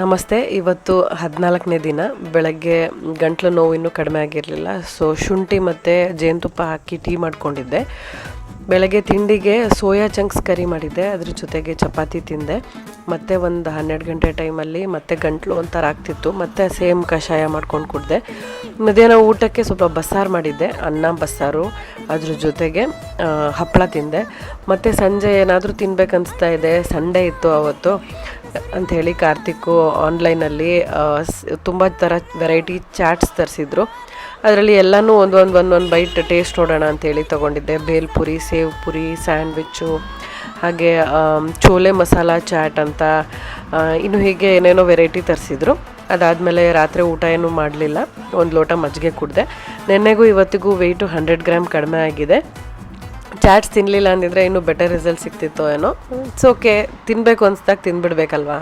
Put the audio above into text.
ನಮಸ್ತೆ. ಇವತ್ತು 14ನೇ ದಿನ. ಬೆಳಗ್ಗೆ ಗಂಟ್ಲು ನೋವು ಇನ್ನೂ ಕಡಿಮೆ ಆಗಿರಲಿಲ್ಲ. ಸೊ ಶುಂಠಿ ಮತ್ತು ಜೇನುತುಪ್ಪ ಹಾಕಿ ಟೀ ಮಾಡ್ಕೊಂಡಿದ್ದೆ. ಬೆಳಗ್ಗೆ ತಿಂಡಿಗೆ ಸೋಯಾ ಚಂಕ್ಸ್ ಕರಿ ಮಾಡಿದ್ದೆ, ಅದ್ರ ಜೊತೆಗೆ ಚಪಾತಿ ತಿಂದೆ. ಮತ್ತು ಒಂದು 12 ಗಂಟೆ ಟೈಮಲ್ಲಿ ಮತ್ತೆ ಗಂಟ್ಲು ಒಂಥರ ಆಗ್ತಿತ್ತು, ಮತ್ತು ಸೇಮ್ ಕಷಾಯ ಮಾಡ್ಕೊಂಡು ಕುಡಿದೆ. ಮಧ್ಯಾಹ್ನ ಊಟಕ್ಕೆ ಸ್ವಲ್ಪ ಬಸ್ಸಾರು ಮಾಡಿದ್ದೆ, ಅನ್ನ ಬಸ್ಸಾರು, ಅದ್ರ ಜೊತೆಗೆ ಹಪ್ಪಳ ತಿಂದೆ. ಮತ್ತು ಸಂಜೆ ಏನಾದರೂ ತಿನ್ಬೇಕನ್ನಿಸ್ತಾ ಇದೆ, ಸಂಡೇ ಇತ್ತು ಅವತ್ತು ಅಂಥೇಳಿ ಕಾರ್ತಿಕ್ಕು ಆನ್ಲೈನಲ್ಲಿ ತುಂಬ ಥರ ವೆರೈಟಿ ಚಾಟ್ಸ್ ತರಿಸಿದ್ರು. ಅದರಲ್ಲಿ ಎಲ್ಲನೂ ಒಂದು ಬೈಟ್ ಟೇಸ್ಟ್ ನೋಡೋಣ ಅಂಥೇಳಿ ತೊಗೊಂಡಿದ್ದೆ. ಬೇಲ್ಪುರಿ, ಸೇವ್ ಪುರಿ, ಸ್ಯಾಂಡ್ವಿಚ್ಚು, ಹಾಗೆ ಚೋಲೆ ಮಸಾಲ ಚಾಟ್ ಅಂತ ಇನ್ನು ಹೀಗೆ ಏನೇನೋ ವೆರೈಟಿ ತರಿಸಿದ್ರು. ಅದಾದಮೇಲೆ ರಾತ್ರಿ ಊಟ ಏನೂ ಮಾಡಲಿಲ್ಲ, ಒಂದು ಲೋಟ ಮಜ್ಜಿಗೆ ಕುಡಿದೆ. ನೆನ್ನೆಗೂ ಇವತ್ತಿಗೂ ವೆಯ್ಟು 100 ಗ್ರಾಮ್ ಕಡಿಮೆ ಆಗಿದೆ. ಚಾಟ್ಸ್ ತಿನ್ನಲಿಲ್ಲ ಅಂದಿದ್ರೆ ಇನ್ನೂ ಬೆಟರ್ ರಿಸಲ್ಟ್ ಸಿಗ್ತಿತ್ತೋ ಏನೋ. ಇಟ್ಸ್ ಓಕೆ, ತಿನ್ನಬೇಕು ಅನಿಸ್ದಾಗ ತಿಂದುಬಿಡ್ಬೇಕಲ್ವಾ.